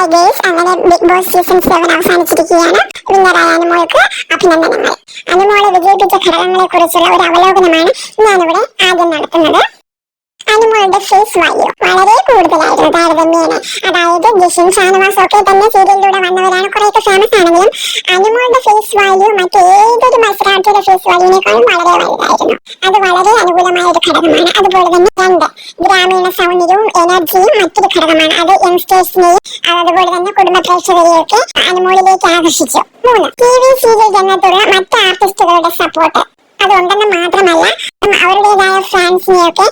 Hi guys, അങ്ങനെ big boss season 7 അവസാനിച്ചിരിക്കുകയാണ്. വിന്നറായ അനുമോൾക്ക് അഭിനന്ദനങ്ങൾ. അനുമോളെ വിജയിപ്പിച്ച ഘടകങ്ങളെ കുറിച്ചുള്ള ഒരു അവലോകനമാണ് ഞാനിവിടെ ആദ്യം നടത്തുന്നത്. അനുമോളുടെ ഫേസ് വാല്യൂ വളരെ കൂടുതലായിരുന്നു താരതമ്യേന. അതായത് ജിഷിൻ, ഷാനവാസ് ഒക്കെ തന്നെ സീരിയലിലൂടെ വന്നവരാണ്, കുറെയൊക്കെ ഫേമസ് ആണെങ്കിലും അനുമോളുടെ ഫേസ് വാല്യൂ മറ്റേതൊരു മത്സരാർത്ഥിയുടെ ഫേസ് വാല്യൂവിനേക്കാളും വളരെ വലുതായിരുന്നു. അത് വളരെ അനുകൂലമായ ഒരു ഘടകമാണ്. അതുപോലെ തന്നെ 2, ഗ്രാമീണ സൗന്ദര്യവും എനർജിയും മറ്റൊരു ഘടകമാണ്. അത് യങ്സ്റ്റേഴ്സിനെയും അതുപോലെ തന്നെ കുടുംബ പ്രേക്ഷകരെയൊക്കെ അനുമോളിലേക്ക് ആകർഷിച്ചു. 3, TV സീരിയൽ രംഗത്തുള്ള മറ്റ് ആർട്ടിസ്റ്റുകളുടെ സപ്പോർട്ട്. അതുകൊണ്ടെന്ന് മാത്രമല്ല, അവരുടേതായ ഫാൻസിനെയൊക്കെ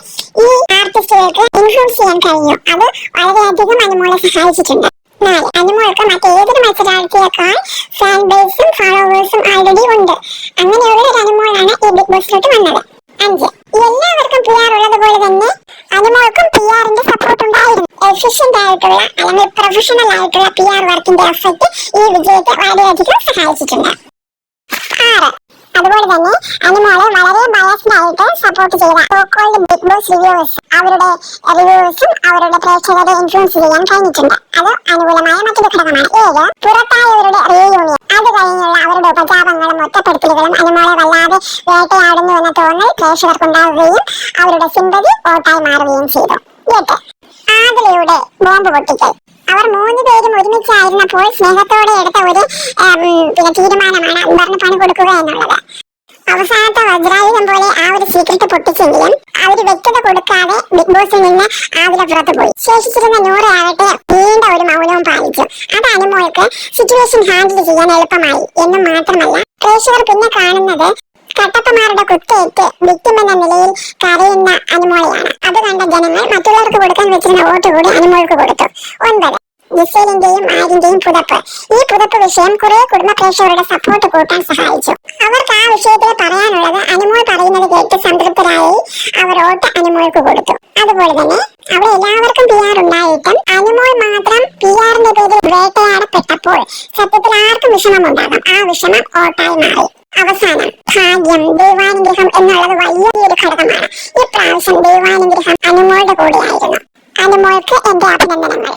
ഈ ആർട്ടിസ്റ്റുകൾക്ക് ഇൻഫ്ലുവൻസ് ചെയ്യാൻ കഴിഞ്ഞു. അത് വളരെയധികം അനുമോളെ സഹായിച്ചിട്ടുണ്ട്. 4, അനുമോൾക്ക് മറ്റേതൊരു മത്സരാർത്ഥിയേക്കാൾ ഫാൻ ബേസും ഫോളോവേഴ്സും ആൾറെഡി ഉണ്ട്. അങ്ങനെയുള്ള ഒരു അനുമോളാണ് ഈ ബിഗ് ബോസിലോട്ട് വന്നത്. 5, എല്ലാവർക്കും PR ഉള്ളതുപോലെ തന്നെ അനുമോൾക്കും PR-ന്റെ സപ്പോർട്ട് ഉണ്ടായിരുന്നു. എഫിഷ്യന്റ് ആയിട്ടുള്ള അല്ലെങ്കിൽ പ്രൊഫഷണൽ ആയിട്ടുള്ള PR വർക്കിന്റെ എഫക്ട് ഈ വിജയത്തെ വളരെയധികം സഹായിച്ചിട്ടുണ്ട്. 6, അതുപോലെ തന്നെ അനുമോളെ വളരെ ബയസ്ഡ് ആയിട്ട് സപ്പോർട്ട് ചെയ്ത സോക്കോൾഡ് ബിഗ് ബോസ് റിവ്യൂവേഴ്സ്, അവരുടെ റിവ്യൂവേഴ്സും അവരുടെ പ്രേക്ഷകരെ ഇൻഫ്ലുവൻസ് ചെയ്യാൻ കഴിഞ്ഞിട്ടുണ്ട്. അത് അനുകൂലമായ മറ്റൊരു ഘടകമാണ്. 7, പുറത്തായവരുടെ റീയൂണിയൻ. അത് കഴിഞ്ഞുള്ള അവരുടെ ഉപജാപങ്ങളും ഒറ്റപ്പെടുത്തലുകളും അനുമോളെ വല്ലാതെ വേട്ടയാടുന്നു എന്ന തോന്നൽ പ്രേക്ഷകർക്കുണ്ടാവുകയും അവരുടെ സിമ്പതി വോട്ടായി മാറുകയും ചെയ്തു. 8, ആദിലയുടെ ബോംബ് പൊട്ടിക്കൽ. അവർ 3 പേരും ഒരുമിച്ചായിരുന്നപ്പോൾ സ്നേഹത്തോടെ എടുത്ത ഒരു തീരുമാനമാണ് അക്ബറിന് പണി കൊടുക്കുക എന്നുള്ളത്. അവസാനത്തെ വജ്രായുധം പോലെ ആ ഒരു സീക്രട്ട് പൊട്ടിച്ചെങ്കിലും അവര് വ്യക്തത കൊടുക്കാതെ ബിഗ് ബോസിൽ നിന്ന് ആദില പുറത്തു പോയി. ശേഷിച്ചിരുന്ന 100 ആവട്ടെ നീണ്ട ഒരു മൗനവും പാലിച്ചു. അത് അനുമോൾക്ക് സിറ്റുവേഷൻ ഹാൻഡിൽ ചെയ്യാൻ എളുപ്പമായി എന്ന് മാത്രമല്ല, പ്രേക്ഷകർ പിന്നെ കാണുന്നത് കട്ടപ്പമാരുടെ കുത്തേറ്റ് വിക്ടിം എന്ന നിലയിൽ കരയുന്ന അനുമോളെയാണ്. അത് കണ്ട ജനങ്ങൾ മറ്റുള്ളവർക്ക് കൊടുക്കാൻ വെച്ചിരുന്ന വോട്ട് കൂടി അനുമോൾക്ക് കൊടുത്തു. 9, ജിസേലിന്റെയും ആര്യന്റെയും പുതപ്പ്. ഈ പുതപ്പ് വിഷയം കുറെ കുടുംബ പ്രേക്ഷകരുടെ സപ്പോർട്ട് കൂട്ടാൻ സഹായിച്ചു. അവർക്ക് ആ വിഷയത്തിൽ പറയാനുള്ളത് അനുമോൾ പറയുന്നത് കേട്ട് സംതൃപ്തരായി അവർ വോട്ട് അനുമോൾക്ക് കൊടുത്തു. അതുപോലെ തന്നെ അവിടെ എല്ലാവർക്കും PR ഉണ്ടായിട്ടും അനുമോൾ മാത്രം PR-ന്റെ പേരിൽ വേട്ടയാടപ്പെട്ടപ്പോൾ സത്യത്തിൽ ആർക്കും വിഷമമുണ്ടാകും. ആ വിഷമം വോട്ടായി മാറി. അവസാനം ഭാഗ്യം, ദൈവാനുഗ്രഹം എന്നുള്ളത് വലിയൊരു ഘടകമാണ്. ഇപ്രാവശ്യം ദൈവാനുഗ്രഹം അനുമോളുടെ കൂടെയായിരുന്നു. അനുമോൾക്ക് എന്റെ അഭിനന്ദനങ്ങൾ.